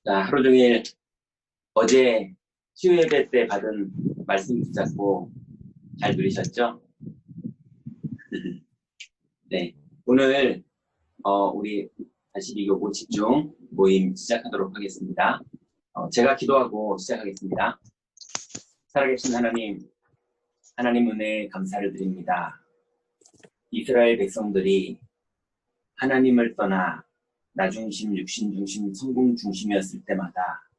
자, 하루 종일 어제 수요예배 때 받은 말씀 붙잡고 잘 누리셨죠? 네. 오늘 우리 42교구 집중 모임 시작하도록 하겠습니다. 제가 기도하고 시작하겠습니다. 살아계신 하나님, 하나님 은혜에 감사를 드립니다. 이스라엘 백성들이 하나님을 떠나 나 중심, 육신 중심, 성공 중심이었을 때마다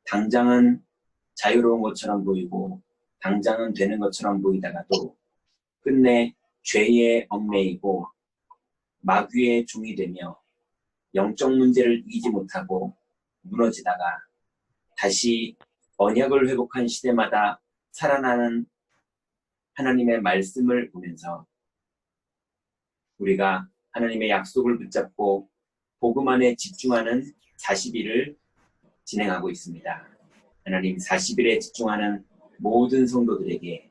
당장은 자유로운 것처럼 보이고 당장은 되는 것처럼 보이다가도 끝내 죄에 얽매이고 마귀의 종이 되며 영적 문제를 이기지 못하고 무너지다가 다시 언약을 회복한 시대마다 살아나는 하나님의 말씀을 보면서 우리가 하나님의 약속을 붙잡고 복음 안에 집중하는 40일을 진행하고 있습니다. 하나님 40일에 집중하는 모든 성도들에게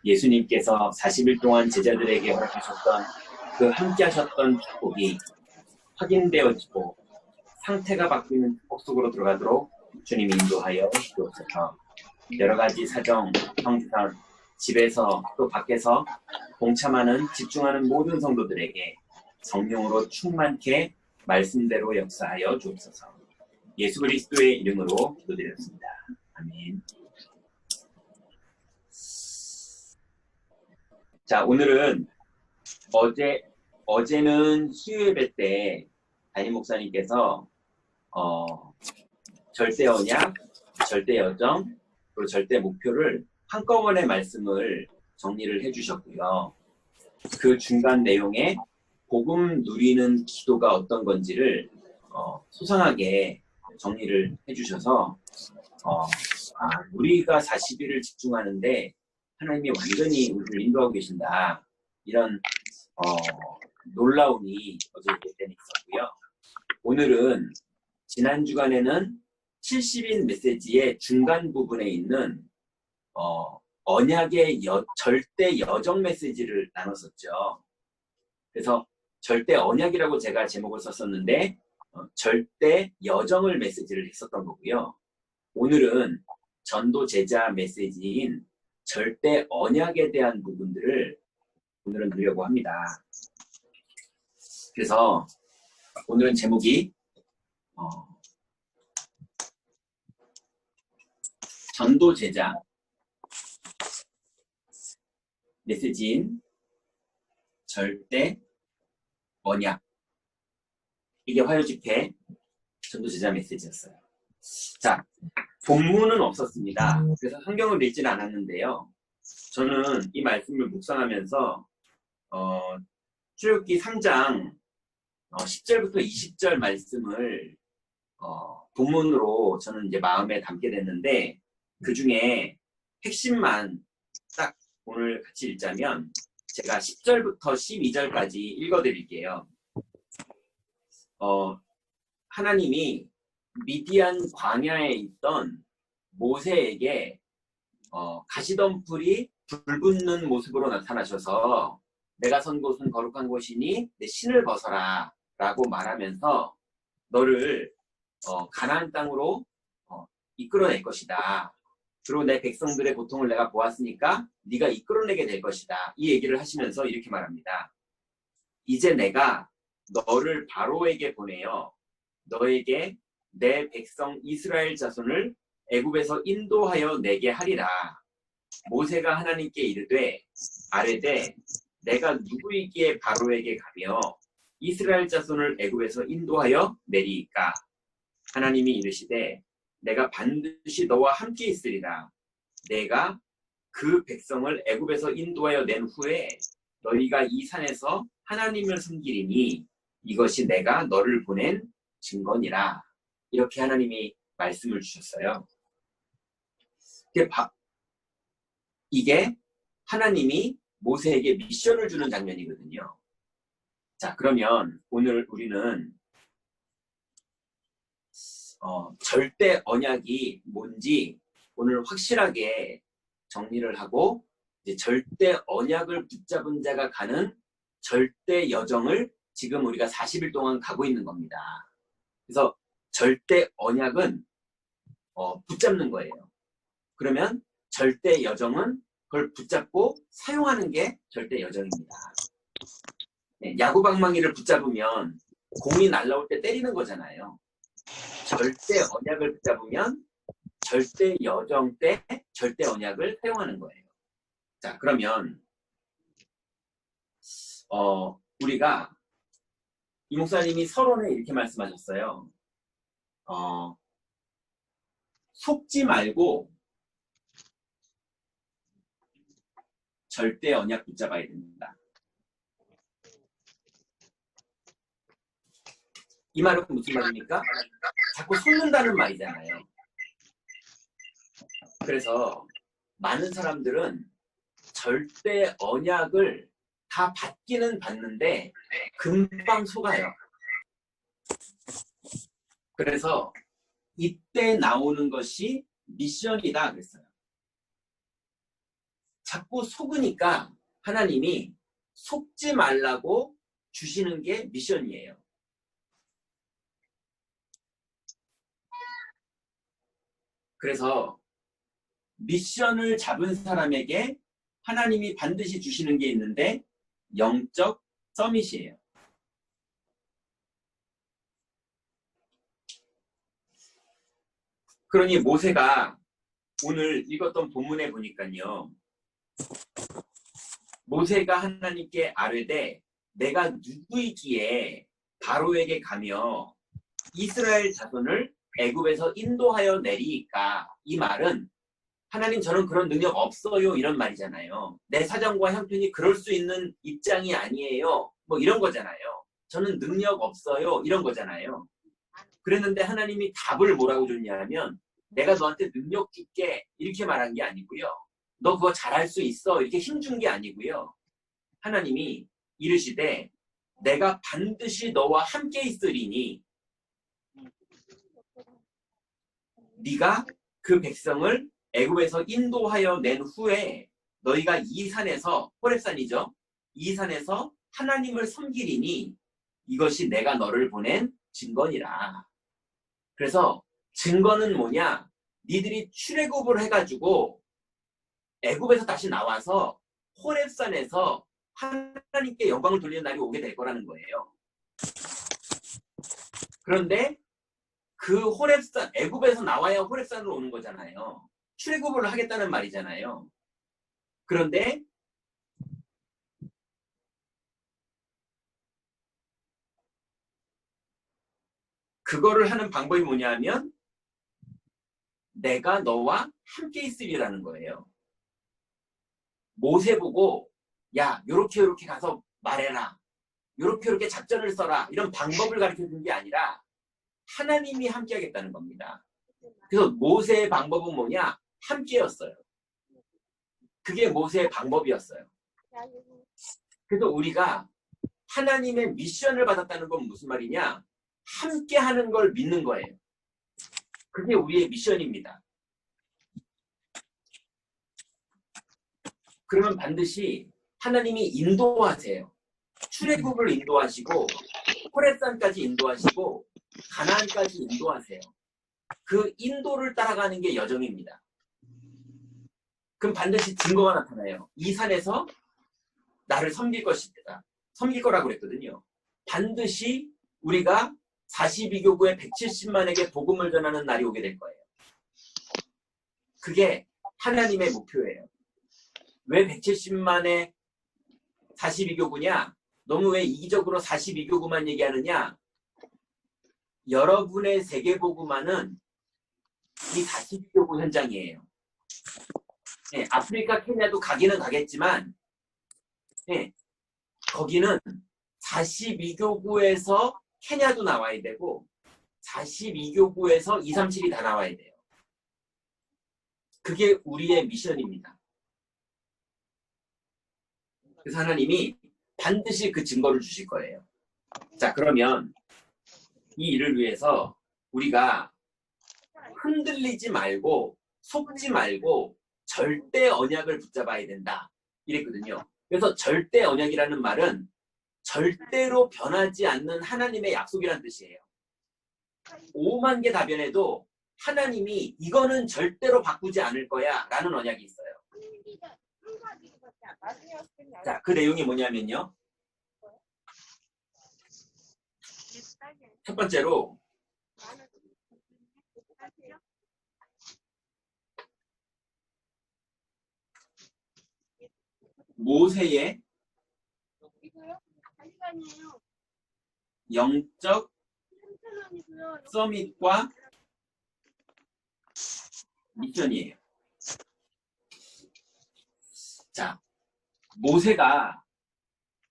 예수님께서 40일 동안 제자들에게 허락하셨던 그 함께 하셨던 축복이 확인되어지고 상태가 바뀌는 축복 속으로 들어가도록 주님이 인도하여 주옵소서. 여러 가지 사정, 형상, 집에서 또 밖에서 동참하는 집중하는 모든 성도들에게 성령으로 충만케 말씀대로 역사하여 주옵소서. 예수 그리스도의 이름으로 기도드렸습니다. 아멘. 자, 오늘은 어제는 수요예배 때 담임 목사님께서 절대 언약, 절대 여정, 그리고 절대 목표를 한꺼번에 말씀을 정리를 해주셨고요. 그 중간 내용에 복음 누리는 기도가 어떤 건지를 소상하게 정리를 해주셔서 우리가 40일을 집중하는데 하나님이 완전히 우리를 인도하고 계신다. 이런 놀라움이 어제 때는 있었고요. 오늘은 지난 주간에는 70인 메시지의 중간 부분에 있는 언약의 절대 여정 메시지를 나눴었죠. 그래서 절대 언약이라고 제가 제목을 썼었는데 절대 여정을 메시지를 했었던 거고요. 오늘은 전도 제자 메시지인 절대 언약에 대한 부분들을 오늘은 누려고 합니다. 그래서 오늘은 제목이 전도 제자 메시지인 절대 언약. 이게 화요집회 전도 제자 메시지였어요. 자, 본문은 없었습니다. 그래서 성경을 읽지는 않았는데요. 저는 이 말씀을 묵상하면서 출애굽기 3장 10절부터 20절 말씀을 본문으로 저는 이제 마음에 담게 됐는데 그 중에 핵심만 딱 오늘 같이 읽자면 제가 10절부터 12절까지 읽어드릴게요. 하나님이 미디안 광야에 있던 모세에게 가시덤불이 불붙는 모습으로 나타나셔서 내가 선 곳은 거룩한 곳이니 내 신을 벗어라 라고 말하면서 너를 가나안 땅으로 이끌어낼 것이다. 그리고 내 백성들의 고통을 내가 보았으니까 네가 이끌어내게 될 것이다. 이 얘기를 하시면서 이렇게 말합니다. 이제 내가 너를 바로에게 보내어 너에게 내 백성 이스라엘 자손을 애굽에서 인도하여 내게 하리라. 모세가 하나님께 이르되 아뢰되 내가 누구이기에 바로에게 가며 이스라엘 자손을 애굽에서 인도하여 내리이까. 하나님이 이르시되 내가 반드시 너와 함께 있으리라. 내가 그 백성을 애굽에서 인도하여 낸 후에 너희가 이 산에서 하나님을 섬기리니 이것이 내가 너를 보낸 증거니라. 이렇게 하나님이 말씀을 주셨어요. 이게 하나님이 모세에게 미션을 주는 장면이거든요. 자, 그러면 오늘 우리는 절대 언약이 뭔지 오늘 확실하게 정리를 하고 이제 절대 언약을 붙잡은 자가 가는 절대 여정을 지금 우리가 40일 동안 가고 있는 겁니다. 그래서 절대 언약은 붙잡는 거예요. 그러면 절대 여정은 그걸 붙잡고 사용하는 게 절대 여정입니다. 네, 야구 방망이를 붙잡으면 공이 날라올 때 때리는 거잖아요. 절대 언약을 붙잡으면 절대 여정 때 절대 언약을 사용하는 거예요. 자, 그러면 우리가 이 목사님이 서론에 이렇게 말씀하셨어요. 속지 말고 절대 언약 붙잡아야 된다. 이 말은 무슨 말입니까? 자꾸 속는다는 말이잖아요. 그래서 많은 사람들은 절대 언약을 다 받기는 받는데 금방 속아요. 그래서 이때 나오는 것이 미션이다 그랬어요. 자꾸 속으니까 하나님이 속지 말라고 주시는 게 미션이에요. 그래서 미션을 잡은 사람에게 하나님이 반드시 주시는 게 있는데 영적 서밋이에요. 그러니 모세가 오늘 읽었던 본문에 보니까요. 모세가 하나님께 아뢰되 내가 누구이기에 바로에게 가며 이스라엘 자손을 애굽에서 인도하여 내리이까. 이 말은 하나님 저는 그런 능력 없어요 이런 말이잖아요. 내 사정과 형편이 그럴 수 있는 입장이 아니에요. 뭐 이런 거잖아요. 저는 능력 없어요 이런 거잖아요. 그랬는데 하나님이 답을 뭐라고 줬냐면 내가 너한테 능력 줄게 이렇게 말한 게 아니고요. 너 그거 잘할 수 있어 이렇게 힘준 게 아니고요. 하나님이 이르시되 내가 반드시 너와 함께 있으리니 네가 그 백성을 애굽에서 인도하여 낸 후에 너희가 이 산에서 호렙산이죠. 이 산에서 하나님을 섬기리니 이것이 내가 너를 보낸 증거니라. 그래서 증거는 뭐냐? 니들이 출애굽을 해가지고 애굽에서 다시 나와서 호렙산에서 하나님께 영광을 돌리는 날이 오게 될 거라는 거예요. 그런데 그 호렙산, 애굽에서 나와야 호렙산으로 오는 거잖아요. 출애굽을 하겠다는 말이잖아요. 그런데 그거를 하는 방법이 뭐냐면 내가 너와 함께 있으리라는 거예요. 모세 보고 야 요렇게 가서 말해라. 요렇게 작전을 써라. 이런 방법을 가르쳐 준 게 아니라 하나님이 함께 하겠다는 겁니다. 그래서 모세의 방법은 뭐냐? 함께였어요. 그게 모세의 방법이었어요. 그래서 우리가 하나님의 미션을 받았다는 건 무슨 말이냐? 함께 하는 걸 믿는 거예요. 그게 우리의 미션입니다. 그러면 반드시 하나님이 인도하세요. 출애굽을 인도하시고 호렙산까지 인도하시고 가나안까지 인도하세요. 그 인도를 따라가는 게 여정입니다. 그럼 반드시 증거가 나타나요. 이 산에서 나를 섬길 것이다. 섬길 거라고 그랬거든요. 반드시 우리가 42교구의 170만에게 복음을 전하는 날이 오게 될 거예요. 그게 하나님의 목표예요. 왜 170만의 42교구냐? 너무 왜 이기적으로 42교구만 얘기하느냐? 여러분의 세계복음화는 이 42교구 현장이에요. 네, 아프리카, 케냐도 가기는 가겠지만 네, 거기는 42교구에서 케냐도 나와야 되고 42교구에서 2, 3, 7이 다 나와야 돼요. 그게 우리의 미션입니다. 그래서 하나님이 반드시 그 증거를 주실 거예요. 자, 그러면 이 일을 위해서 우리가 흔들리지 말고 속지 말고 절대 언약을 붙잡아야 된다. 이랬거든요. 그래서 절대 언약이라는 말은 절대로 변하지 않는 하나님의 약속이라는 뜻이에요. 5만 개 답변에도 하나님이 이거는 절대로 바꾸지 않을 거야 라는 언약이 있어요. 자, 그 내용이 뭐냐면요. 첫 번째로 모세의 영적 서밋과 미션이에요. 자, 모세가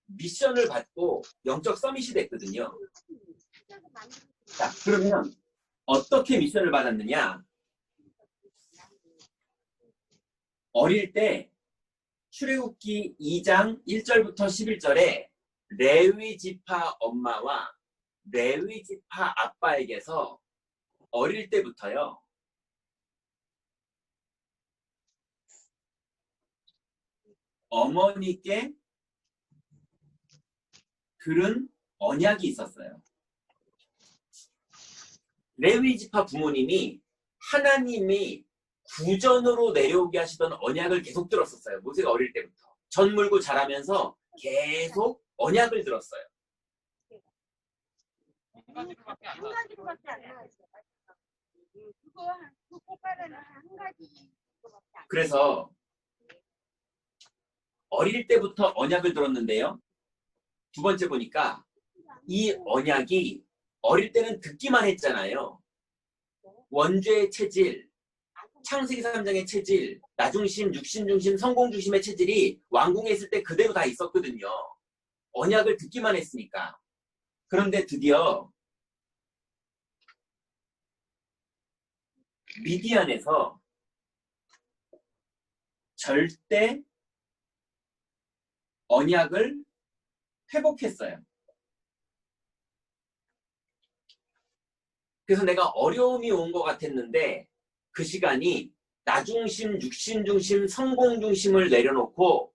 미션을 받고 영적 서밋이 됐거든요. 자, 그러면 어떻게 미션을 받았느냐? 어릴 때 출애굽기 2장 1절부터 11절에 레위 지파 엄마와 레위 지파 아빠에게서 어릴 때부터요. 어머니께 들은 언약이 있었어요. 레위 지파 부모님이 하나님이 구전으로 내려오게 하시던 언약을 계속 들었었어요. 모세가 어릴 때부터. 전 물고 자라면서 계속 언약을 들었어요. 한 가지로밖에 안 나왔어요. 그 꽃가루는 한 가지. 그래서 어릴 때부터 언약을 들었는데요. 두 번째 보니까 이 언약이 어릴 때는 듣기만 했잖아요. 원죄의 체질, 창세기 3장의 체질, 나중심, 육신중심, 성공중심의 체질이 왕궁에 있을 때 그대로 다 있었거든요. 언약을 듣기만 했으니까. 그런데 드디어 미디안에서 절대 언약을 회복했어요. 그래서 내가 어려움이 온 것 같았는데 그 시간이 나중심, 육신중심, 성공중심을 내려놓고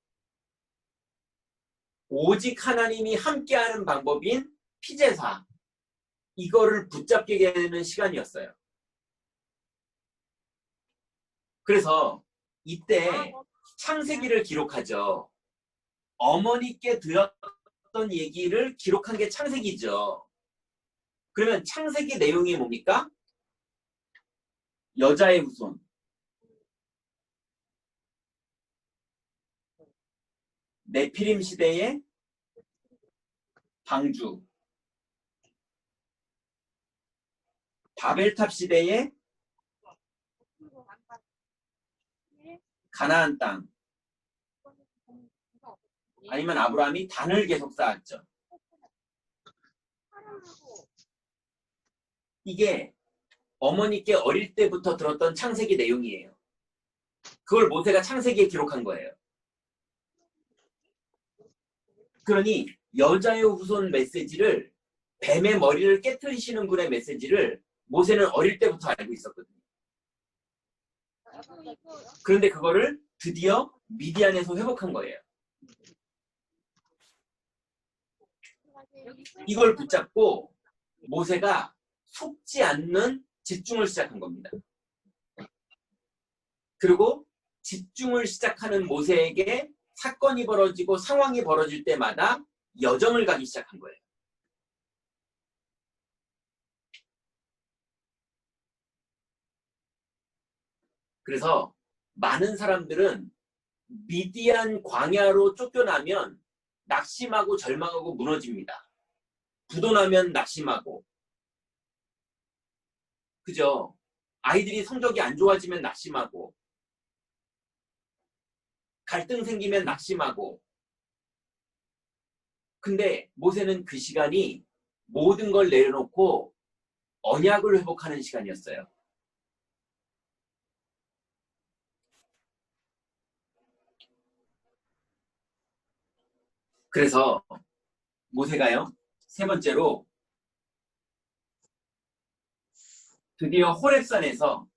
오직 하나님이 함께하는 방법인 피제사 이거를 붙잡게 되는 시간이었어요. 그래서 이때 창세기를 기록하죠. 어머니께 들었던 얘기를 기록한 게 창세기죠. 그러면 창세기 내용이 뭡니까? 여자의 후손. 네피림 시대의 방주. 바벨탑 시대의 가나안 땅. 아니면 아브라함이 단을 계속 쌓았죠. 이게 어머니께 어릴 때부터 들었던 창세기 내용이에요. 그걸 모세가 창세기에 기록한 거예요. 그러니 여자의 후손 메시지를 뱀의 머리를 깨트리시는 분의 메시지를 모세는 어릴 때부터 알고 있었거든요. 그런데 그거를 드디어 미디안에서 회복한 거예요. 이걸 붙잡고 모세가 속지 않는 집중을 시작한 겁니다. 그리고 집중을 시작하는 모세에게 사건이 벌어지고 상황이 벌어질 때마다 여정을 가기 시작한 거예요. 그래서 많은 사람들은 미디안 광야로 쫓겨나면 낙심하고 절망하고 무너집니다. 부도나면 낙심하고. 그죠? 아이들이 성적이 안 좋아지면 낙심하고. 갈등 생기면 낙심하고. 근데 모세는 그 시간이 모든 걸 내려놓고 언약을 회복하는 시간이었어요. 그래서 모세가요, 세 번째로 드디어 호렙산에서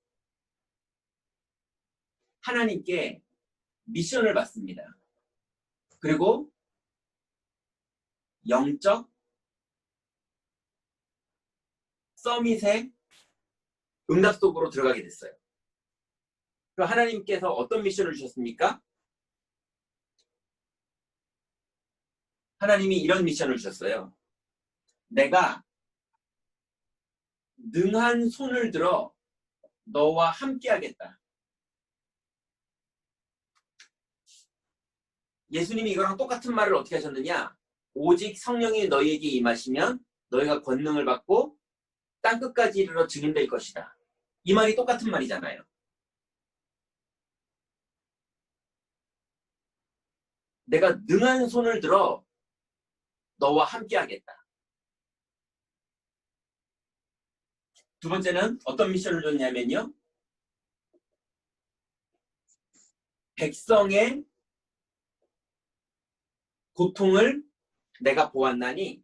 하나님께 미션을 받습니다. 그리고 영적 서밋의 응답 속으로 들어가게 됐어요. 그럼 하나님께서 어떤 미션을 주셨습니까? 하나님이 이런 미션을 주셨어요. 내가 능한 손을 들어 너와 함께 하겠다. 예수님이 이거랑 똑같은 말을 어떻게 하셨느냐? 오직 성령이 너희에게 임하시면 너희가 권능을 받고 땅끝까지 이르러 증인될 것이다. 이 말이 똑같은 말이잖아요. 내가 능한 손을 들어 너와 함께 하겠다. 두 번째는 어떤 미션을 줬냐면요. 백성의 고통을 내가 보았나니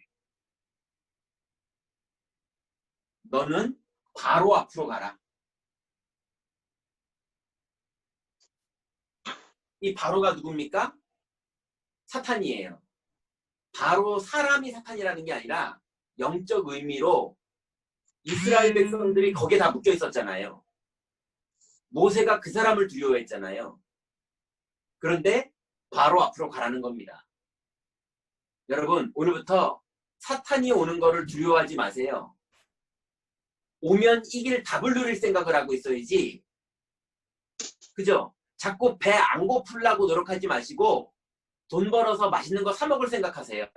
너는 바로 앞으로 가라. 이 바로가 누굽니까? 사탄이에요. 바로 사람이 사탄이라는 게 아니라 영적 의미로 이스라엘 백성들이 거기에 다 묶여 있었잖아요. 모세가 그 사람을 두려워했잖아요. 그런데 바로 앞으로 가라는 겁니다. 여러분, 오늘부터 사탄이 오는 거를 두려워하지 마세요. 오면 이길 답을 누릴 생각을 하고 있어야지. 그죠? 자꾸 배 안 고프려고 노력하지 마시고 돈 벌어서 맛있는 거 사 먹을 생각하세요.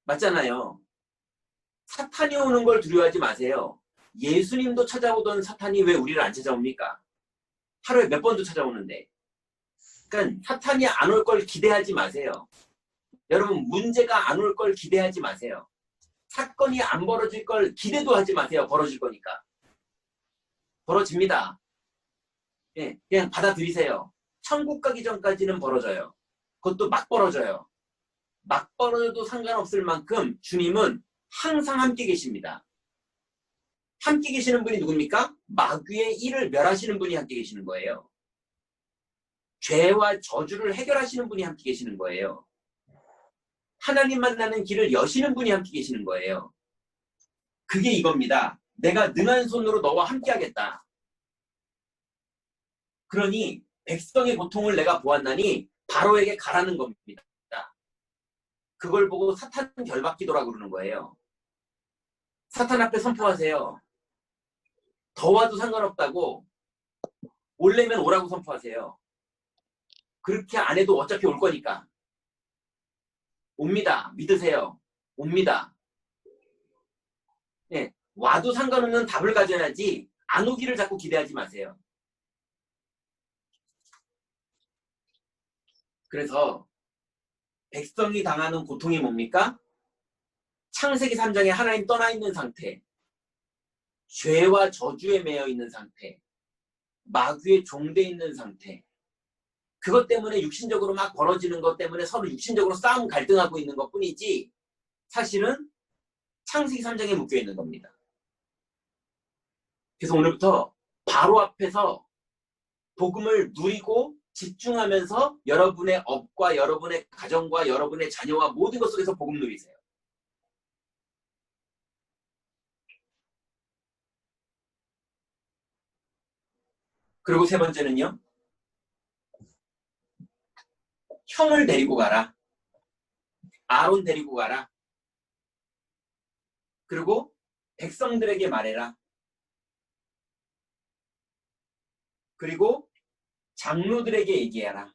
맞잖아요. 사탄이 오는 걸 두려워하지 마세요. 예수님도 찾아오던 사탄이 왜 우리를 안 찾아옵니까? 하루에 몇 번도 찾아오는데. 그러니까 사탄이 안 올 걸 기대하지 마세요. 여러분, 문제가 안 올 걸 기대하지 마세요. 사건이 안 벌어질 걸 기대도 하지 마세요. 벌어질 거니까. 벌어집니다. 예, 그냥 받아들이세요. 천국 가기 전까지는 벌어져요. 그것도 막 벌어져요. 막 벌어져도 상관없을 만큼 주님은 항상 함께 계십니다. 함께 계시는 분이 누굽니까? 마귀의 일을 멸하시는 분이 함께 계시는 거예요. 죄와 저주를 해결하시는 분이 함께 계시는 거예요. 하나님 만나는 길을 여시는 분이 함께 계시는 거예요. 그게 이겁니다. 내가 능한 손으로 너와 함께 하겠다. 그러니 백성의 고통을 내가 보았나니 바로에게 가라는 겁니다. 그걸 보고 사탄 결박기도라고 그러는 거예요. 사탄 앞에 선포하세요. 더워도 상관없다고 올래면 오라고 선포하세요. 그렇게 안 해도 어차피 올 거니까. 옵니다. 믿으세요. 옵니다. 네, 와도 상관없는 답을 가져야지 안 오기를 자꾸 기대하지 마세요. 그래서 백성이 당하는 고통이 뭡니까? 창세기 3장에 하나님 떠나 있는 상태, 죄와 저주에 매여 있는 상태, 마귀의 종돼 있는 상태, 그것 때문에 육신적으로 막 벌어지는 것 때문에 서로 육신적으로 싸움 갈등하고 있는 것 뿐이지 사실은 창세기 3장에 묶여 있는 겁니다. 그래서 오늘부터 바로 앞에서 복음을 누리고 집중하면서 여러분의 업과 여러분의 가정과 여러분의 자녀와 모든 것 속에서 복음 누리세요. 그리고 세 번째는요. 형을 데리고 가라. 아론 데리고 가라. 그리고 백성들에게 말해라. 그리고 장로들에게 얘기해라.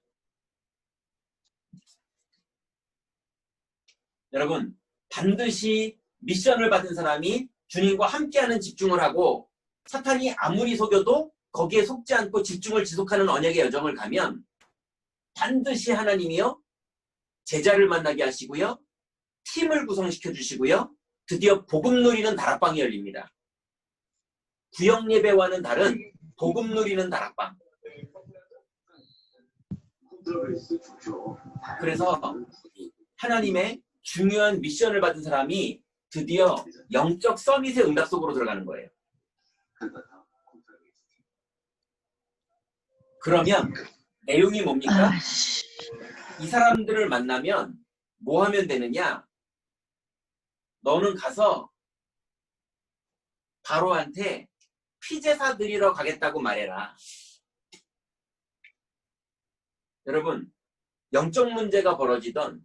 여러분, 반드시 미션을 받은 사람이 주님과 함께하는 집중을 하고 사탄이 아무리 속여도 거기에 속지 않고 집중을 지속하는 언약의 여정을 가면 반드시 하나님이요 제자를 만나게 하시고요 팀을 구성시켜 주시고요 드디어 복음 누리는 다락방이 열립니다. 구역 예배와는 다른 복음 누리는 다락방. 그래서 하나님의 중요한 미션을 받은 사람이 드디어 영적 서밋의 응답 속으로 들어가는 거예요. 그러면 내용이 뭡니까? 이 사람들을 만나면 뭐 하면 되느냐? 너는 가서 바로한테 피제사 드리러 가겠다고 말해라. 여러분, 영적 문제가 벌어지던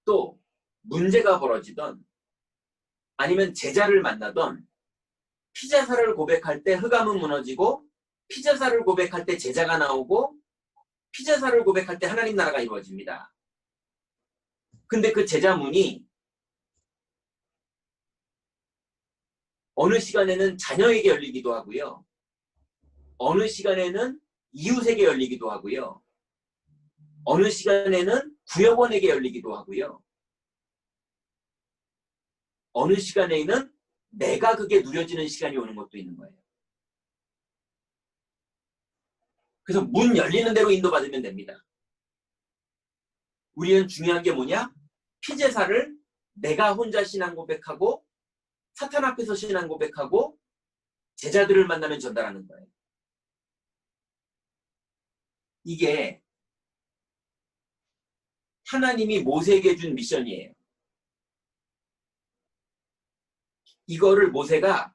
또 문제가 벌어지던 아니면 제자를 만나던 피제사를 고백할 때 흑암은 무너지고 피제사를 고백할 때 제자가 나오고 피제사를 고백할 때 하나님 나라가 이루어집니다. 근데 그 제자문이 어느 시간에는 자녀에게 열리기도 하고요. 어느 시간에는 이웃에게 열리기도 하고요. 어느 시간에는 구역원에게 열리기도 하고요. 어느 시간에는 내가 그게 누려지는 시간이 오는 것도 있는 거예요. 그래서 문 열리는 대로 인도받으면 됩니다. 우리는 중요한 게 뭐냐? 피제사를 내가 혼자 신앙 고백하고 사탄 앞에서 신앙 고백하고 제자들을 만나면 전달하는 거예요. 이게 하나님이 모세에게 준 미션이에요. 이거를 모세가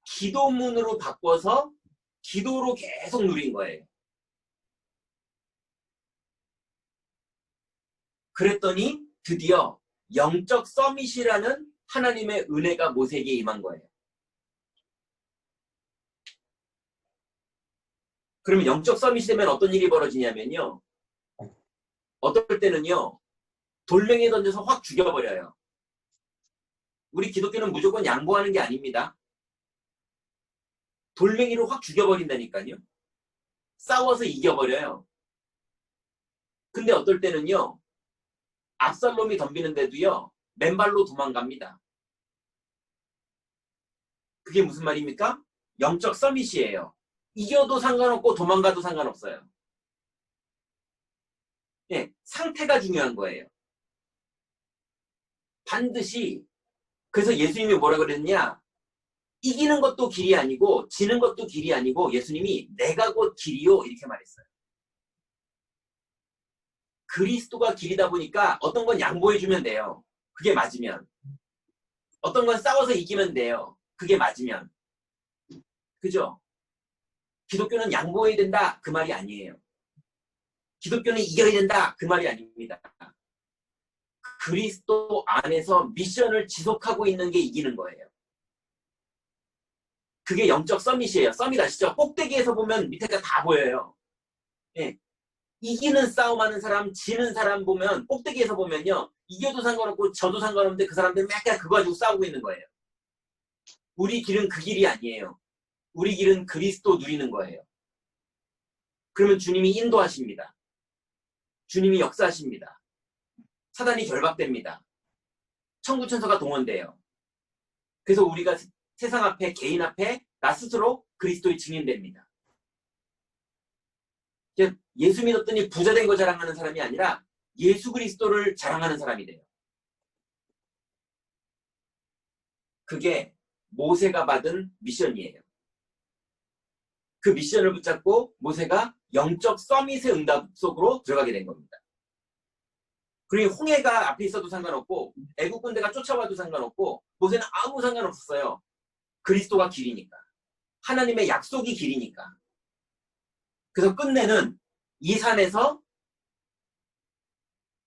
기도문으로 바꿔서 기도로 계속 누린 거예요. 그랬더니 드디어 영적 서밋이라는 하나님의 은혜가 모세에게 임한 거예요. 그러면 영적 서밋이 되면 어떤 일이 벌어지냐면요. 어떨 때는요. 돌멩이 던져서 확 죽여버려요. 우리 기독교는 무조건 양보하는 게 아닙니다. 돌멩이로 확 죽여버린다니까요. 싸워서 이겨버려요. 근데 어떨 때는요. 압살롬이 덤비는데도요. 맨발로 도망갑니다. 그게 무슨 말입니까? 영적 서밋이에요. 이겨도 상관없고 도망가도 상관없어요. 예, 상태가 중요한 거예요. 반드시. 그래서 예수님이 뭐라 그랬냐? 이기는 것도 길이 아니고 지는 것도 길이 아니고 예수님이 내가 곧 길이요 이렇게 말했어요. 그리스도가 길이다 보니까 어떤 건 양보해주면 돼요. 그게 맞으면. 어떤 건 싸워서 이기면 돼요. 그게 맞으면. 그죠? 기독교는 양보해야 된다 그 말이 아니에요. 기독교는 이겨야 된다 그 말이 아닙니다. 그리스도 안에서 미션을 지속하고 있는 게 이기는 거예요. 그게 영적 서밋이에요. 서밋 아시죠? 꼭대기에서 보면 밑에가 다 보여요. 예. 이기는 싸움하는 사람, 지는 사람 보면 꼭대기에서 보면요. 이겨도 상관없고 져도 상관없는데 그 사람들은 맨날 그거 가지고 싸우고 있는 거예요. 우리 길은 그 길이 아니에요. 우리 길은 그리스도 누리는 거예요. 그러면 주님이 인도하십니다. 주님이 역사하십니다. 사단이 결박됩니다. 천구천사가 동원돼요. 그래서 우리가 세상 앞에 개인 앞에 나 스스로 그리스도의 증인됩니다. 예수 믿었더니 부자 된 거 자랑하는 사람이 아니라 예수 그리스도를 자랑하는 사람이 돼요. 그게 모세가 받은 미션이에요. 그 미션을 붙잡고 모세가 영적 서밋의 응답 속으로 들어가게 된 겁니다. 그리고 홍해가 앞에 있어도 상관없고 애국 군대가 쫓아와도 상관없고 모세는 아무 상관없었어요. 그리스도가 길이니까. 하나님의 약속이 길이니까. 그래서 끝내는 이 산에서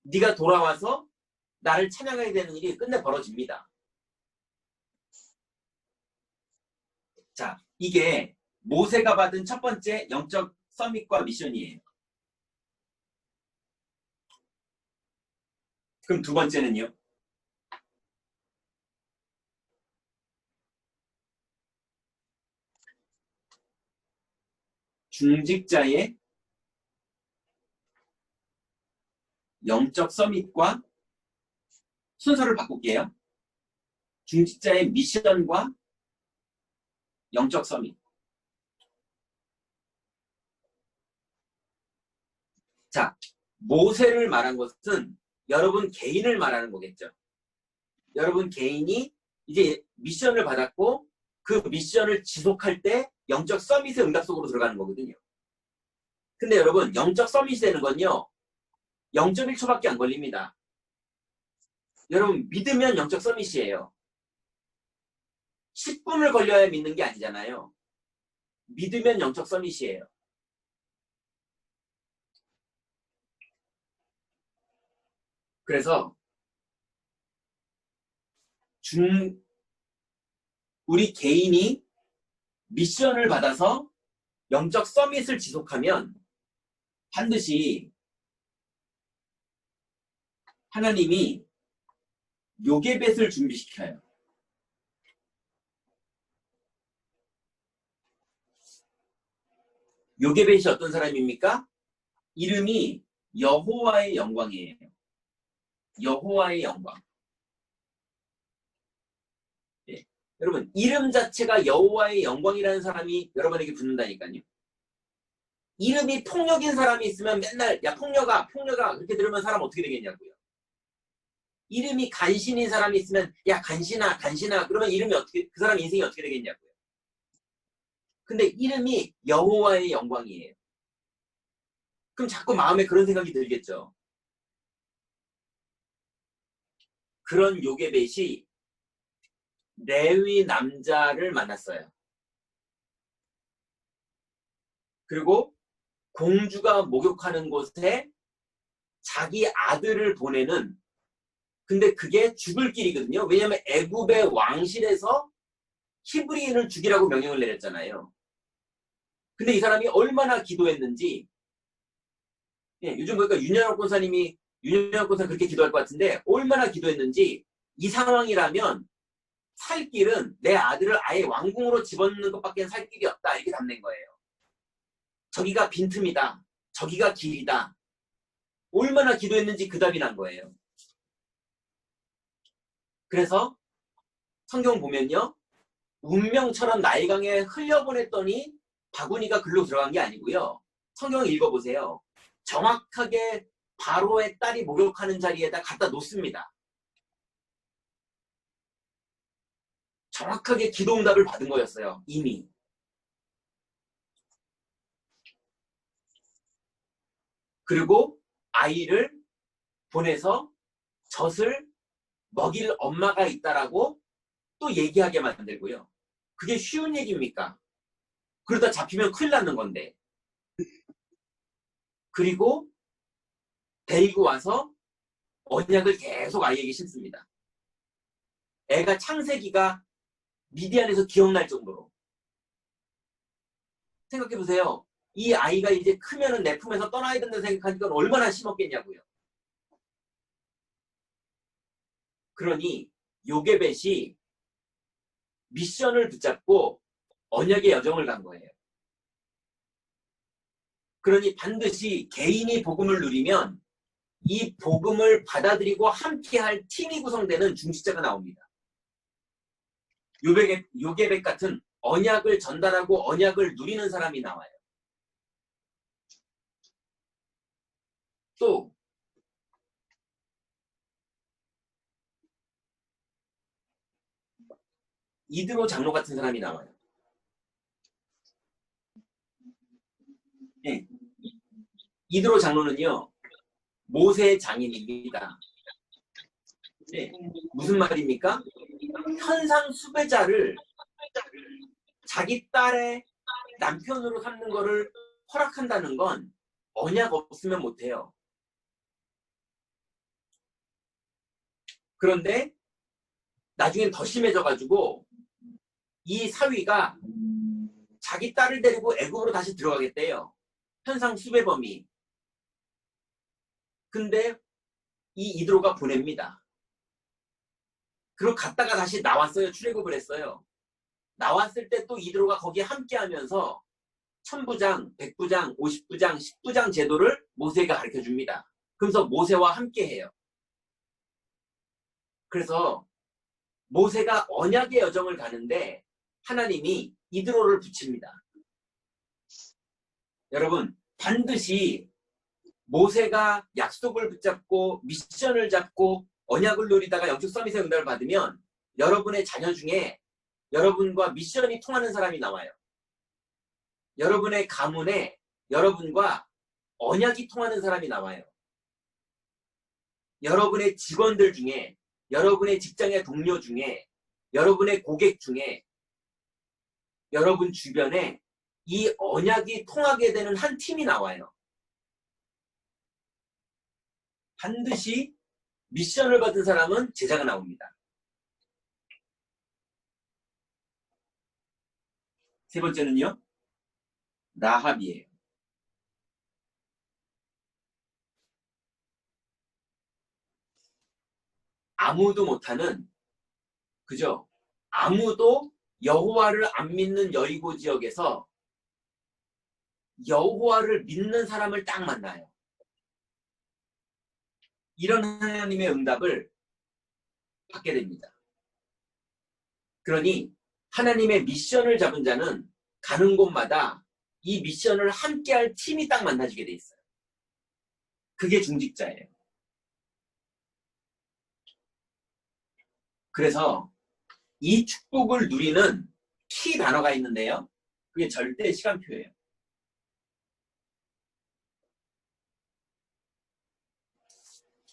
네가 돌아와서 나를 찬양하게 되는 일이 끝내 벌어집니다. 자, 이게 모세가 받은 첫 번째 영적 서밋과 미션이에요. 그럼 두 번째는요? 중직자의 영적 서밋과 순서를 바꿀게요. 중직자의 미션과 영적 서밋. 자, 모세를 말한 것은 여러분 개인을 말하는 거겠죠. 여러분 개인이 이제 미션을 받았고 그 미션을 지속할 때 영적 서밋의 응답 속으로 들어가는 거거든요. 근데 여러분 영적 서밋이 되는 건요. 0.1초밖에 안 걸립니다. 여러분, 믿으면 영적 서밋이에요. 10분을 걸려야 믿는 게 아니잖아요. 믿으면 영적 서밋이에요. 그래서 우리 개인이 미션을 받아서 영적 서밋을 지속하면 반드시 하나님이 요게벳을 준비시켜요. 요게벳이 어떤 사람입니까? 이름이 여호와의 영광이에요. 여호와의 영광. 네. 여러분, 이름 자체가 여호와의 영광이라는 사람이 여러분에게 붙는다니까요. 이름이 폭력인 사람이 있으면 맨날 야 폭력아 그렇게 들으면 사람 어떻게 되겠냐고요. 이름이 간신인 사람이 있으면 야 간신아 그러면 이름이 어떻게 그 사람 인생이 어떻게 되겠냐고요. 근데 이름이 여호와의 영광이에요. 그럼 자꾸 마음에 그런 생각이 들겠죠. 그런 요게벳이 레위 남자를 만났어요. 그리고 공주가 목욕하는 곳에 자기 아들을 보내는, 근데 그게 죽을 길이거든요. 왜냐하면 애굽의 왕실에서 히브리인을 죽이라고 명령을 내렸잖아요. 근데 이 사람이 얼마나 기도했는지, 예, 요즘 보니까 윤현옥 권사님 그렇게 기도할 것 같은데 얼마나 기도했는지, 이 상황이라면 살 길은 내 아들을 아예 왕궁으로 집어넣는 것밖에 살 길이 없다 이렇게 답낸 거예요. 저기가 빈틈이다. 저기가 길이다. 얼마나 기도했는지 그 답이 난 거예요. 그래서 성경 보면요. 운명처럼 나일강에 흘려보냈더니 바구니가 글로 들어간 게 아니고요. 성경을 읽어보세요. 정확하게 바로의 딸이 목욕하는 자리에다 갖다 놓습니다. 정확하게 기도응답을 받은 거였어요. 이미. 그리고 아이를 보내서 젖을 먹일 엄마가 있다라고 또 얘기하게 만들고요. 그게 쉬운 얘기입니까? 그러다 잡히면 큰일 나는 건데. 그리고 데리고 와서 언약을 계속 아이에게 심습니다. 애가 창세기가 미디안에서 기억날 정도로. 생각해보세요. 이 아이가 이제 크면은 내 품에서 떠나야 된다는 생각하니까 얼마나 심었겠냐고요. 그러니 요게벳이 미션을 붙잡고 언약의 여정을 간 거예요. 그러니 반드시 개인이 복음을 누리면 이 복음을 받아들이고 함께할 팀이 구성되는 중직자가 나옵니다. 요게벳 같은 언약을 전달하고 언약을 누리는 사람이 나와요. 또 이드로 장로 같은 사람이 나와요. 네. 이드로 장로는요. 모세의 장인입니다. 네. 무슨 말입니까? 현상 수배자를 자기 딸의 남편으로 삼는 거를 허락한다는 건 언약 없으면 못해요. 그런데 나중엔 더 심해져가지고 이 사위가 자기 딸을 데리고 애굽으로 다시 들어가겠대요. 현상 수배범이. 근데 이 이드로가 보냅니다. 그리고 갔다가 다시 나왔어요. 출애굽을 했어요. 나왔을 때 또 이드로가 거기에 함께하면서 1000부장, 100부장, 50부장, 10부장 제도를 모세가 가르쳐줍니다. 그래서 모세와 함께해요. 그래서 모세가 언약의 여정을 가는데 하나님이 이드로를 붙입니다. 여러분, 반드시 모세가 약속을 붙잡고 미션을 잡고 언약을 누리다가 영적 서밋의 응답을 받으면 여러분의 자녀 중에 여러분과 미션이 통하는 사람이 나와요. 여러분의 가문에 여러분과 언약이 통하는 사람이 나와요. 여러분의 직원들 중에 여러분의 직장의 동료 중에, 여러분의 고객 중에, 여러분 주변에 이 언약이 통하게 되는 한 팀이 나와요. 반드시 미션을 받은 사람은 제자가 나옵니다. 세 번째는요, 라합이에요. 아무도 못하는, 그죠? 아무도 여호와를 안 믿는 여리고 지역에서 여호와를 믿는 사람을 딱 만나요. 이런 하나님의 응답을 받게 됩니다. 그러니 하나님의 미션을 잡은 자는 가는 곳마다 이 미션을 함께할 팀이 딱 만나지게 돼 있어요. 그게 중직자예요. 그래서 이 축복을 누리는 키 단어가 있는데요. 그게 절대 시간표예요.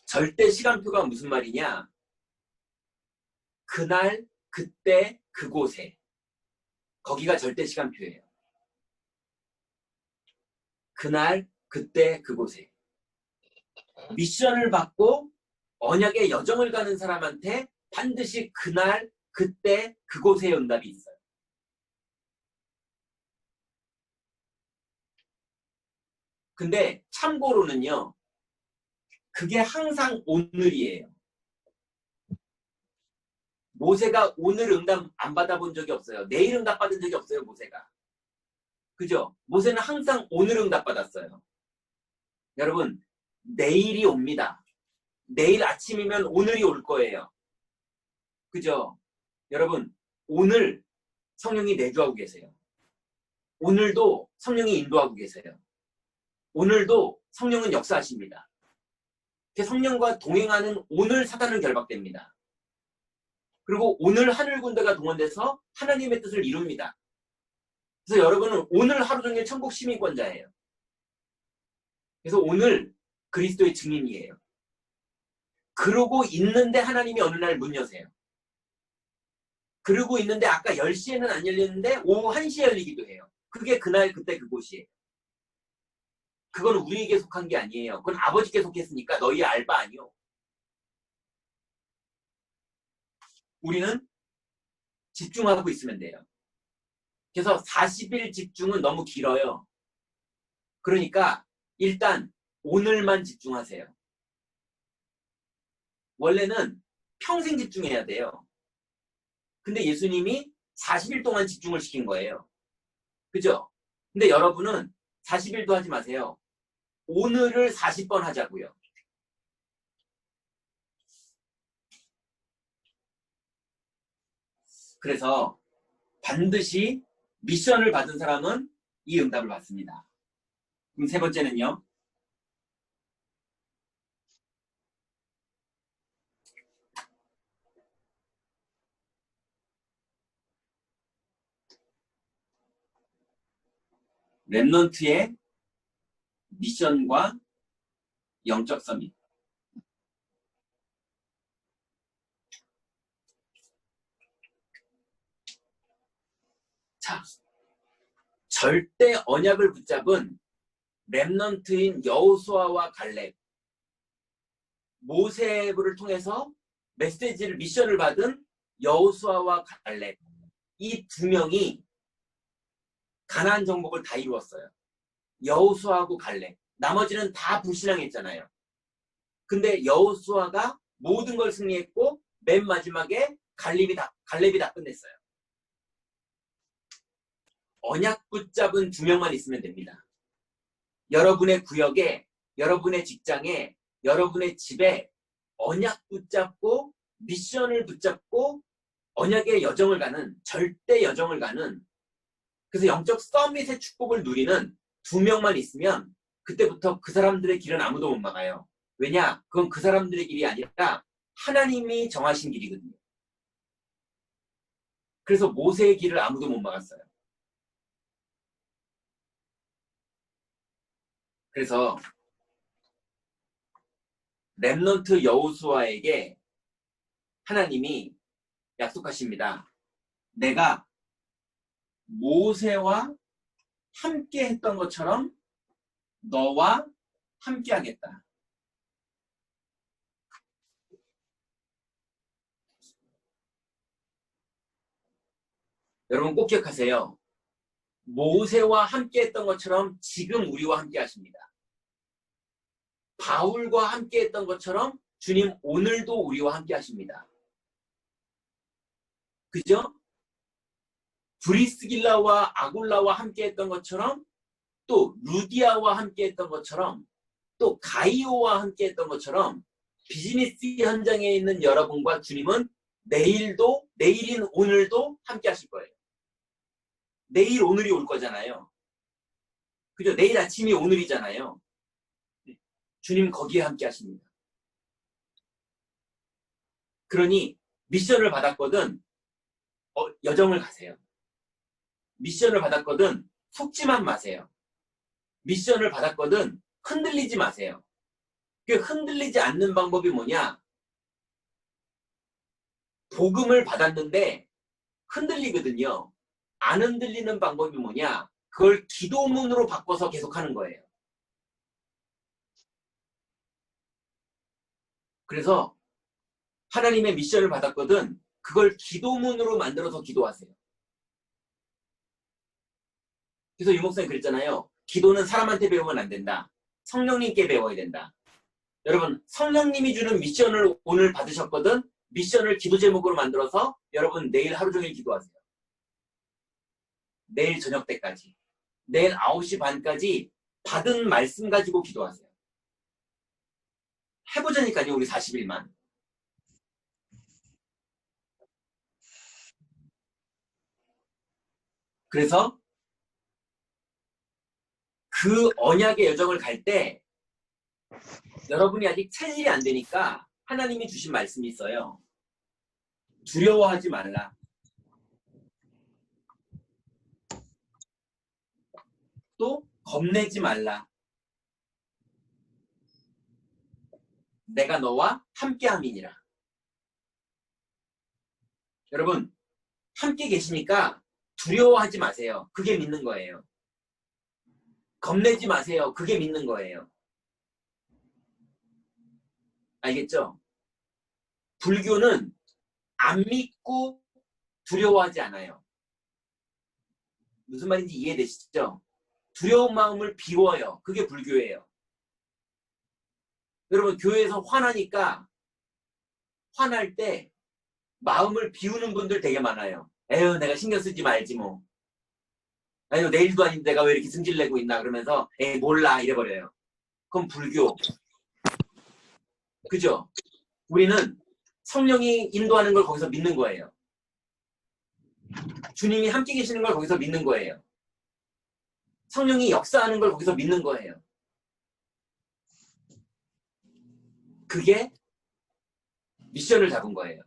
절대 시간표가 무슨 말이냐? 그날, 그때, 그곳에. 거기가 절대 시간표예요. 그날, 그때, 그곳에. 미션을 받고 언약의 여정을 가는 사람한테 반드시 그날, 그때, 그곳에 응답이 있어요. 근데 참고로는요, 그게 항상 오늘이에요. 모세가 오늘 응답 안 받아본 적이 없어요. 내일 응답 받은 적이 없어요, 모세가. 그죠? 모세는 항상 오늘 응답 받았어요. 여러분, 내일이 옵니다. 내일 아침이면 오늘이 올 거예요. 그죠? 여러분, 오늘 성령이 내주하고 계세요. 오늘도 성령이 인도하고 계세요. 오늘도 성령은 역사하십니다. 성령과 동행하는 오늘 사단은 결박됩니다. 그리고 오늘 하늘 군대가 동원돼서 하나님의 뜻을 이룹니다. 그래서 여러분은 오늘 하루 종일 천국 시민권자예요. 그래서 오늘 그리스도의 증인이에요. 그러고 있는데 하나님이 어느 날 문 여세요. 그러고 있는데 아까 10시에는 안 열렸는데 오후 1시에 열리기도 해요. 그게 그날 그때 그곳이에요. 그건 우리에게 속한 게 아니에요. 그건 아버지께 속했으니까 너희 알바 아니요. 우리는 집중하고 있으면 돼요. 그래서 40일 집중은 너무 길어요. 그러니까 일단 오늘만 집중하세요. 원래는 평생 집중해야 돼요. 근데 예수님이 40일 동안 집중을 시킨 거예요. 그죠? 근데 여러분은 40일도 하지 마세요. 오늘을 40번 하자고요. 그래서 반드시 미션을 받은 사람은 이 응답을 받습니다. 그럼 세 번째는요. 렘넌트의 미션과 영적 서밋. 자, 절대 언약을 붙잡은 렘넌트인 여호수아와 갈렙, 모세를 통해서 메시지를 미션을 받은 여호수아와 갈렙, 이 두 명이 가나안 정복을 다 이루었어요. 여호수아하고 갈렙. 나머지는 다 불신앙했잖아요. 근데 여호수아가 모든 걸 승리했고 맨 마지막에 갈렙이 다 끝냈어요. 언약 붙잡은 두 명만 있으면 됩니다. 여러분의 구역에, 여러분의 직장에, 여러분의 집에 언약 붙잡고 미션을 붙잡고 언약의 여정을 가는, 절대 여정을 가는, 그래서 영적 서밋의 축복을 누리는 두 명만 있으면 그때부터 그 사람들의 길은 아무도 못 막아요. 왜냐? 그건 그 사람들의 길이 아니라 하나님이 정하신 길이거든요. 그래서 모세의 길을 아무도 못 막았어요. 그래서 렘넌트 여호수아에게 하나님이 약속하십니다. 내가 모세와 함께 했던 것처럼 너와 함께 하겠다. 여러분 꼭 기억하세요. 모세와 함께 했던 것처럼 지금 우리와 함께 하십니다. 바울과 함께 했던 것처럼 주님 오늘도 우리와 함께 하십니다. 그죠? 브리스길라와 아굴라와 함께 했던 것처럼 또 루디아와 함께 했던 것처럼 또 가이오와 함께 했던 것처럼 비즈니스 현장에 있는 여러분과 주님은 내일도 내일인 오늘도 함께 하실 거예요. 내일 오늘이 올 거잖아요. 그죠? 내일 아침이 오늘이잖아요. 주님 거기에 함께 하십니다. 그러니 미션을 받았거든 여정을 가세요. 미션을 받았거든 속지만 마세요. 미션을 받았거든 흔들리지 마세요. 그 흔들리지 않는 방법이 뭐냐? 복음을 받았는데 흔들리거든요. 안 흔들리는 방법이 뭐냐? 그걸 기도문으로 바꿔서 계속하는 거예요. 그래서 하나님의 미션을 받았거든 그걸 기도문으로 만들어서 기도하세요. 그래서 유목사님 그랬잖아요. 기도는 사람한테 배우면 안 된다. 성령님께 배워야 된다. 여러분 성령님이 주는 미션을 오늘 받으셨거든 미션을 기도 제목으로 만들어서 여러분 내일 하루 종일 기도하세요. 내일 저녁 때까지 내일 9시 반까지 받은 말씀 가지고 기도하세요. 해보자니까요. 우리 40일만. 그래서 그 언약의 여정을 갈 때 여러분이 아직 체질이 안 되니까 하나님이 주신 말씀이 있어요. 두려워하지 말라. 또 겁내지 말라. 내가 너와 함께함이니라. 여러분 함께 계시니까 두려워하지 마세요. 그게 믿는 거예요. 겁내지 마세요. 그게 믿는 거예요. 알겠죠? 불교는 안 믿고 두려워하지 않아요. 무슨 말인지 이해되시죠? 두려운 마음을 비워요. 그게 불교예요. 여러분 교회에서 화나니까 화날 때 마음을 비우는 분들 되게 많아요. 에휴 내가 신경 쓰지 말지 뭐. 아니 내일도 아닌데 내가 왜 이렇게 승질내고 있나 그러면서 에이 몰라 이래버려요. 그건 불교. 그죠? 우리는 성령이 인도하는 걸 거기서 믿는 거예요. 주님이 함께 계시는 걸 거기서 믿는 거예요. 성령이 역사하는 걸 거기서 믿는 거예요. 그게 미션을 잡은 거예요.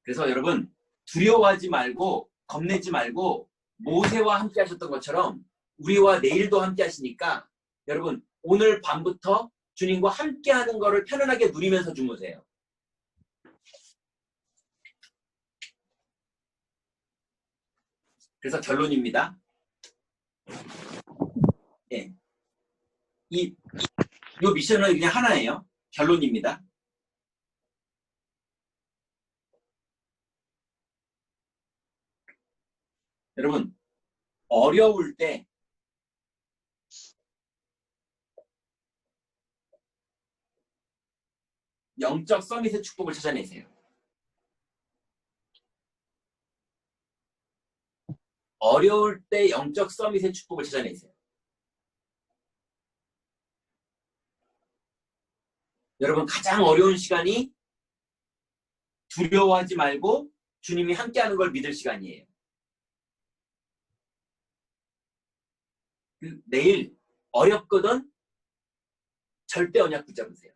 그래서 여러분 두려워하지 말고 겁내지 말고 모세와 함께 하셨던 것처럼 우리와 내일도 함께 하시니까 여러분 오늘 밤부터 주님과 함께 하는 거를 편안하게 누리면서 주무세요. 그래서 결론입니다. 예. 이 미션은 그냥 하나예요. 결론입니다. 여러분 어려울 때 영적 서밋의 축복을 찾아내세요. 어려울 때 영적 서밋의 축복을 찾아내세요. 여러분 가장 어려운 시간이 두려워하지 말고 주님이 함께하는 걸 믿을 시간이에요. 내일 어렵거든 절대 언약 붙잡으세요.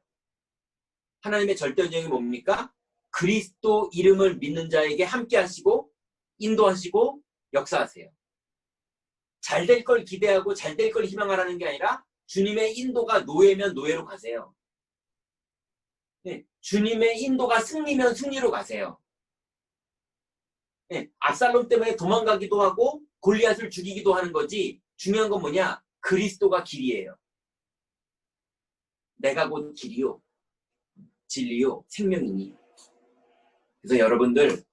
하나님의 절대 언약이 뭡니까? 그리스도 이름을 믿는 자에게 함께하시고 인도하시고 역사하세요. 잘 될 걸 기대하고 잘 될 걸 희망하라는 게 아니라 주님의 인도가 노예면 노예로 가세요. 네, 주님의 인도가 승리면 승리로 가세요. 네, 압살롬 때문에 도망가기도 하고 골리앗을 죽이기도 하는 거지 중요한 건 뭐냐? 그리스도가 길이에요. 내가 곧 길이요 진리요 생명이니. 그래서 여러분들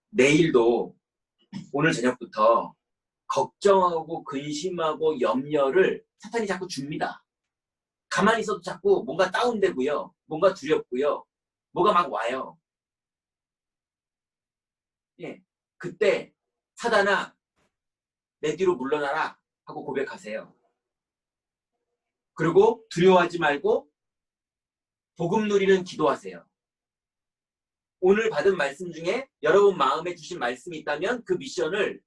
내일도 오늘 저녁부터 걱정하고 근심하고 염려를 사탄이 자꾸 줍니다. 가만히 있어도 자꾸 뭔가 다운되고요. 뭔가 두렵고요. 뭐가 막 와요. 예, 그때 사단아 내 뒤로 물러나라 하고 고백하세요. 그리고 두려워하지 말고 복음 누리는 기도하세요. 오늘 받은 말씀 중에 여러분 마음에 주신 말씀이 있다면 그 미션을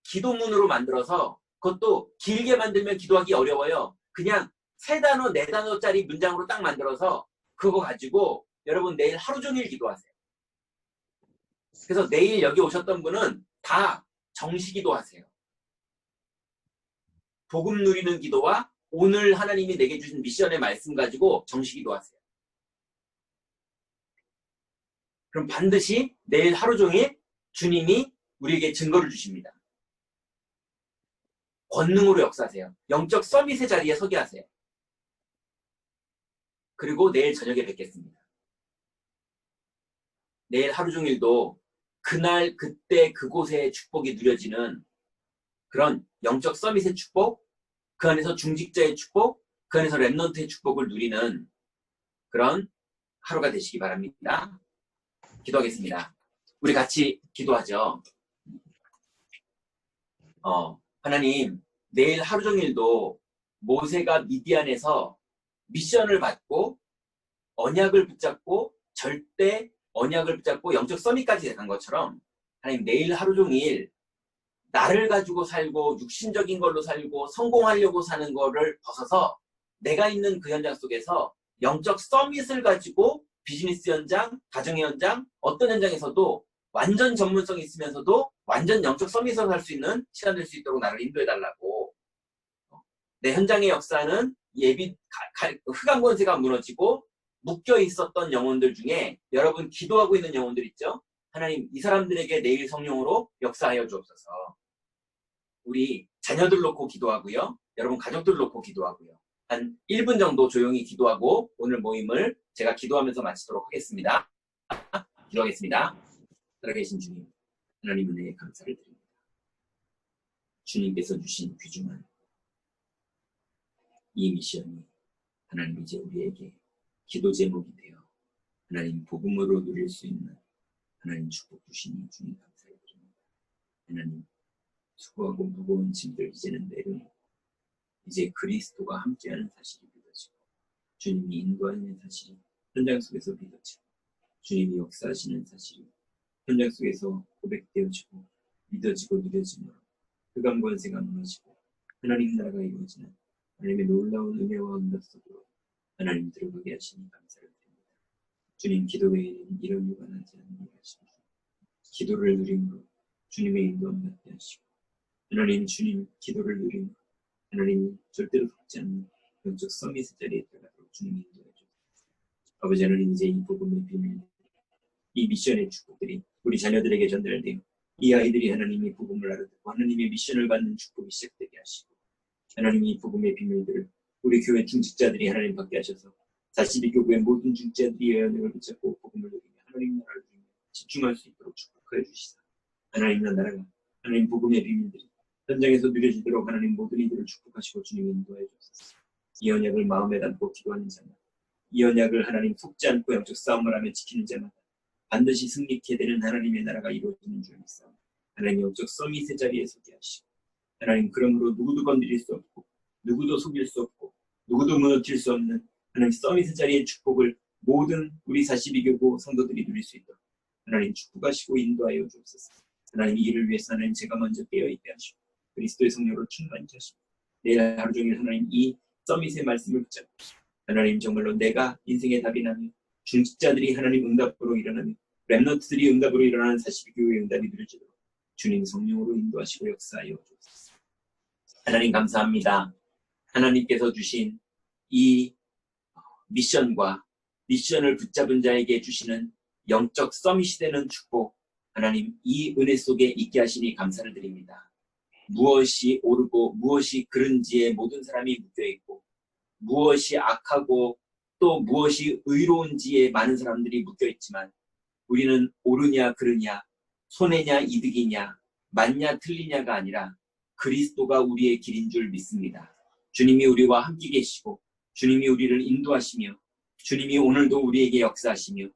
기도문으로 만들어서 그것도 길게 만들면 기도하기 어려워요. 그냥 3단어, 4단어짜리 문장으로 딱 만들어서 그거 가지고 여러분 내일 하루 종일 기도하세요. 그래서 내일 여기 오셨던 분은 다 정시 기도하세요. 복음 누리는 기도와 오늘 하나님이 내게 주신 미션의 말씀 가지고 정시 기도하세요. 그럼 반드시 내일 하루 종일 주님이 우리에게 증거를 주십니다. 권능으로 역사하세요. 영적 서밋의 자리에 서게 하세요. 그리고 내일 저녁에 뵙겠습니다. 내일 하루 종일도 그날 그때 그곳의 축복이 누려지는 그런 영적 서밋의 축복, 그 안에서 중직자의 축복, 그 안에서 랩넌트의 축복을 누리는 그런 하루가 되시기 바랍니다. 기도하겠습니다. 우리 같이 기도하죠. 하나님, 내일 하루 종일도 모세가 미디안에서 미션을 받고 언약을 붙잡고 절대 언약을 붙잡고 영적 서밋까지 간 것처럼 하나님 내일 하루 종일 나를 가지고 살고 육신적인 걸로 살고 성공하려고 사는 거를 벗어서 내가 있는 그 현장 속에서 영적 서밋을 가지고 비즈니스 현장, 가정의 현장, 어떤 현장에서도 완전 전문성이 있으면서도 완전 영적 서밋을 할 수 있는 시간 될 수 있도록 나를 인도해달라고. 내 현장의 역사는 흑암 권세가 무너지고 묶여 있었던 영혼들 중에 여러분 기도하고 있는 영혼들 있죠? 하나님 이 사람들에게 내일 성령으로 역사하여 주옵소서. 우리 자녀들 놓고 기도하고요. 여러분 가족들 놓고 기도하고요. 한 1분 정도 조용히 기도하고 오늘 모임을 제가 기도하면서 마치도록 하겠습니다. 기도하겠습니다. 살아계신 주님, 하나님 은혜에 감사를 드립니다. 주님께서 주신 귀중한 이 미션이 하나님 이제 우리에게 기도 제목이 되어 하나님 복음으로 누릴 수 있는 하나님 축복 주시니 주님 감사를 드립니다. 하나님 수고하고 무거운 짐들 이제는 내려놓고 이제 그리스도가 함께하는 사실이 믿어지고 주님이 인도하는 사실이 현장 속에서 믿어지고 주님이 역사하시는 사실이 현장 속에서 고백되어지고 믿어지고 누려지므로 흑암 권세가 무너지고 하나님 나라가 이루어지는 하나님의 놀라운 은혜와 응답 속으로 하나님 들어가게 하시니 감사를 드립니다. 주님 기도 외에는 이런 유가 나지 않게 하시고 기도를 누림으로 주님의 인도함 받게 하시고 하나님 주님 기도를 누림으로 하나님이 절대로 속지 않는 영적 서밋의 자리에 들어가도록 주님이 인도해 주옵소서. 아버지 하나님 이제 이 복음의 비밀 이 미션의 축복들이 우리 자녀들에게 전달되어 이 아이들이 하나님의 복음을 알아듣고 하나님의 미션을 받는 축복이 시작되게 하시고 하나님이 이 복음의 비밀들을 우리 교회 중직자들이 하나님 받게 하셔서 42교구의 모든 중직자들이 연약을 붙잡고 복음을 누리며 하나님 나라를 누리며 집중할 수 있도록 축복하여 주시사 하나님 나라가 하나님 복음의 비밀들이 현장에서 누려지도록 하나님 모든 이들을 축복하시고 주님 인도해 주옵소서. 이 언약을 마음에 담고 기도하는 자마다 이 언약을 하나님 속지 않고 영적 싸움을 하며 지키는 자마다 반드시 승리케 되는 하나님의 나라가 이루어지는 줄 믿사오니 하나님 영적 서밋의 자리에 서게 하시고 하나님 그러므로 누구도 건드릴 수 없고 누구도 속일 수 없고 누구도 무너뜨릴 수 없는 하나님 서밋의 자리의 축복을 모든 우리 42교구 성도들이 누릴 수 있도록 하나님 축복하시고 인도하여 주옵소서. 하나님 이 일을 위해서 하나님 제가 먼저 깨어있게 하시고 그리스도의 성령으로 충만히 하시고 내일 하루 종일 하나님 이 서밋의 말씀을 붙잡고 하나님 정말로 내가 인생의 답이 나며 중직자들이 하나님 응답으로 일어나며 랩넌트들이 응답으로 일어나는 42교회의 응답이 누려지도록 주님 성령으로 인도하시고 역사하여 주옵소서. 하나님 감사합니다. 하나님께서 주신 이 미션과 미션을 붙잡은 자에게 주시는 영적 서밋이 되는 축복, 하나님 이 은혜 속에 있게 하시니 감사를 드립니다. 무엇이 옳고 무엇이 그른지에 모든 사람이 묶여있고, 무엇이 악하고 또 무엇이 의로운지에 많은 사람들이 묶여있지만, 우리는 옳으냐 그르냐, 손해냐 이득이냐, 맞냐 틀리냐가 아니라 그리스도가 우리의 길인 줄 믿습니다. 주님이 우리와 함께 계시고, 주님이 우리를 인도하시며, 주님이 오늘도 우리에게 역사하시며,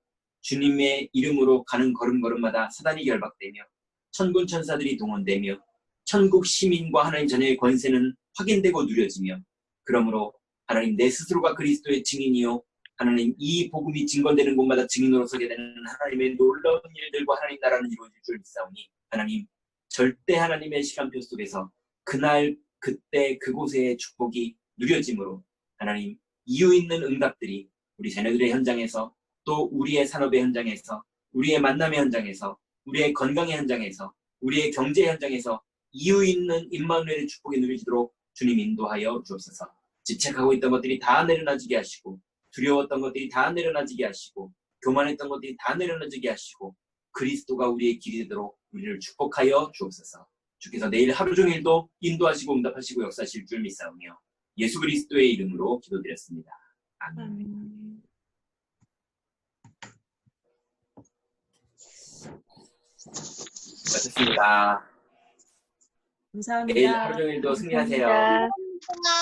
주님의 이름으로 가는 걸음걸음마다 사단이 결박되며 천군 천사들이 동원되며 천국 시민과 하나님 자녀의 권세는 확인되고 누려지며, 그러므로 하나님 내 스스로가 그리스도의 증인이요, 하나님 이 복음이 증거되는 곳마다 증인으로 서게 되는 하나님의 놀라운 일들과 하나님 나라는 이루어질 줄 믿사오니, 하나님 절대 하나님의 시간표 속에서 그날 그때 그곳의 축복이 누려짐으로, 하나님 이유 있는 응답들이 우리 자녀들의 현장에서, 또 우리의 산업의 현장에서, 우리의 만남의 현장에서, 우리의 건강의 현장에서, 우리의 경제 현장에서 이유 있는 임마누엘의 축복이 누려지도록 주님 인도하여 주옵소서. 집착하고 있던 것들이 다 내려놔지게 하시고, 두려웠던 것들이 다 내려놔지게 하시고, 교만했던 것들이 다 내려놔지게 하시고, 그리스도가 우리의 길이 되도록 우리를 축복하여 주옵소서. 주께서 내일 하루 종일도 인도하시고 응답하시고 역사하실 줄 믿사오며 예수 그리스도의 이름으로 기도드렸습니다. 아멘. 마쳤습니다. 감사합니다. 내일 하루 종일도 승리하세요. 감사합니다.